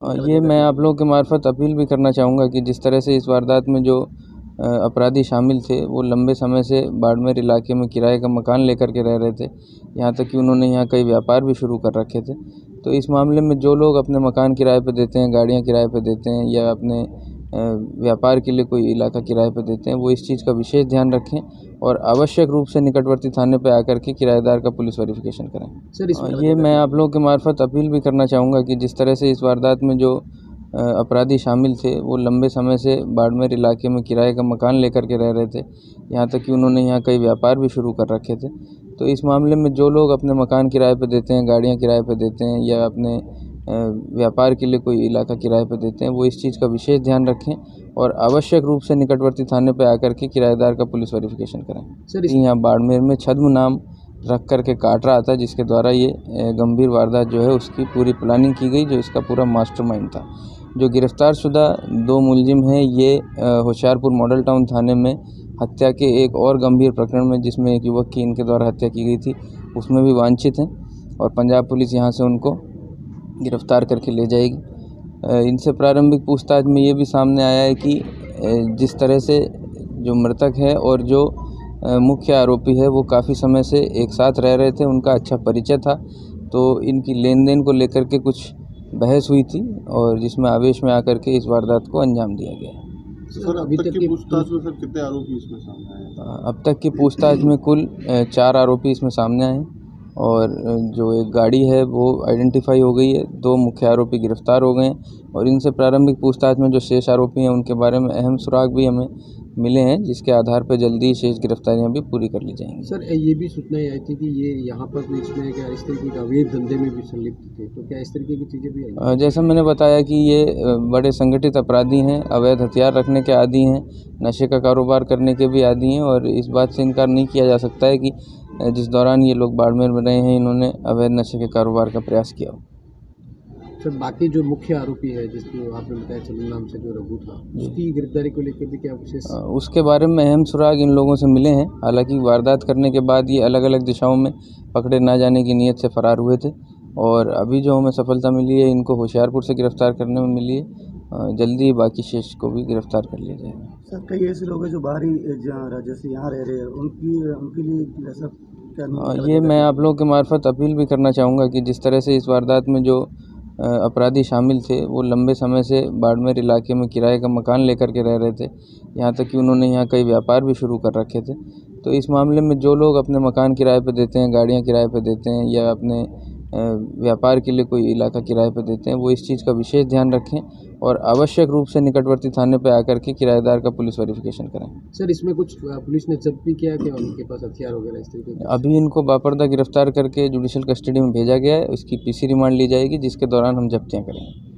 ये मैं आप लोगों के मार्फत अपील भी करना चाहूँगा कि जिस तरह से इस वारदात में जो अपराधी शामिल थे वो लंबे समय से बाड़मेर इलाके में किराए का मकान लेकर के रह रहे थे। यहाँ तक कि उन्होंने यहाँ कई व्यापार भी शुरू कर रखे थे। तो इस मामले में जो लोग अपने मकान किराए पे देते हैं, गाड़ियाँ किराए पे देते हैं या अपने व्यापार के लिए कोई इलाका किराए पे देते हैं, वो इस चीज़ का विशेष ध्यान रखें और आवश्यक रूप से निकटवर्ती थाने पे आकर के किराएदार का पुलिस वेरिफिकेशन करें। सर ये मैं आप लोगों के मार्फत अपील भी करना चाहूँगा कि जिस तरह से इस वारदात में जो अपराधी शामिल थे वो लंबे समय से बाड़मेर इलाके में किराए का मकान लेकर के रह रहे थे। यहाँ तक कि उन्होंने यहाँ कई व्यापार भी शुरू कर रखे थे। तो इस मामले में जो लोग अपने मकान किराए पे देते हैं, गाड़ियाँ किराए पे देते हैं या अपने व्यापार के लिए कोई इलाका किराए पे देते हैं, वो इस चीज़ का विशेष ध्यान रखें और आवश्यक रूप से निकटवर्ती थाने पे आकर के किराएदार का पुलिस वेरिफिकेशन करें। सर यहाँ बाड़मेर में छद्म नाम रख कर के काट रहा था, जिसके द्वारा ये गंभीर वारदात जो है उसकी पूरी प्लानिंग की गई, जो इसका पूरा मास्टरमाइंड था। जो गिरफ्तार शुदा 2 मुलजिम हैं ये होशियारपुर मॉडल टाउन थाने में हत्या के एक और गंभीर प्रकरण में, जिसमें एक युवक की इनके द्वारा हत्या की गई थी, उसमें भी वांछित हैं और पंजाब पुलिस यहाँ से उनको गिरफ्तार करके ले जाएगी। इनसे प्रारंभिक पूछताछ में ये भी सामने आया है कि जिस तरह से जो मृतक है और जो मुख्य आरोपी है वो काफ़ी समय से एक साथ रह रहे थे, उनका अच्छा परिचय था। तो इनकी लेन देन को लेकर के कुछ बहस हुई थी और जिसमें आवेश में आकर के इस वारदात को अंजाम दिया गया। सर अभी तक की पूछताछ में सर कितने आरोपी इसमें सामने आए हैं? अब तक की पूछताछ में कुल 4 आरोपी इसमें सामने आए और जो एक गाड़ी है वो आइडेंटिफाई हो गई है, 2 मुख्य आरोपी गिरफ्तार हो गए हैं और इनसे प्रारंभिक पूछताछ में जो शेष आरोपी हैं उनके बारे में अहम सुराग भी हमें मिले हैं, जिसके आधार पर जल्दी शेष गिरफ्तारियां भी पूरी कर ली जाएंगी। सर ये भी सूचना आई थी कि ये यहाँ पर भी इसमें क्या इस तरीके का अवैध धंधे में भी संलिप्त थे, तो क्या इस तरीके की चीज़ें भी आई? जैसा मैंने बताया कि ये बड़े संगठित अपराधी हैं, अवैध हथियार रखने के आदी हैं, नशे का कारोबार करने के भी आदी हैं और इस बात से इनकार नहीं किया जा सकता है कि जिस दौरान ये लोग बाड़मेर में रहे हैं इन्होंने अवैध नशे के कारोबार का प्रयास किया हो। सर बाकी जो मुख्य आरोपी है जिसको आपने बताया चंदू नाम से जो रघु था, उसकी गिरफ्तारी को लेकर भी क्या विशेष? उसके बारे में अहम सुराग इन लोगों से मिले हैं। हालांकि वारदात करने के बाद ये अलग अलग दिशाओं में पकड़े ना जाने की नीयत से फरार हुए थे और अभी जो हमें सफलता मिली है इनको होशियारपुर से गिरफ्तार करने में मिली है। जल्दी बाकी शेष को भी गिरफ्तार कर लिया जाएगा। सर कई ऐसे लोग हैं जो बाहरी राज्य से यहाँ रह रहे हैं, उनके लिए ऐसा क्या? ये मैं आप लोगों के मार्फत अपील भी करना चाहूँगा कि जिस तरह से इस वारदात में जो अपराधी शामिल थे वो लंबे समय से बाड़मेर इलाके में किराए का मकान लेकर के रह रहे थे। यहाँ तक कि उन्होंने यहाँ कई व्यापार भी शुरू कर रखे थे। तो इस मामले में जो लोग अपने मकान किराए पे देते हैं, गाड़ियाँ किराए पे देते हैं या अपने व्यापार के लिए कोई इलाका किराए पे देते हैं, वो इस चीज़ का विशेष ध्यान रखें और आवश्यक रूप से निकटवर्ती थाने पे आकर के किराएदार का पुलिस वेरिफिकेशन करें। सर इसमें कुछ पुलिस ने जब्त भी किया कि उनके पास हथियार वगैरह इस तरीके के? अभी इनको बापर्दा गिरफ्तार करके जुडिशियल कस्टडी में भेजा गया है। इसकी पीसी रिमांड ली जाएगी, जिसके दौरान हम जब्तियाँ करेंगे।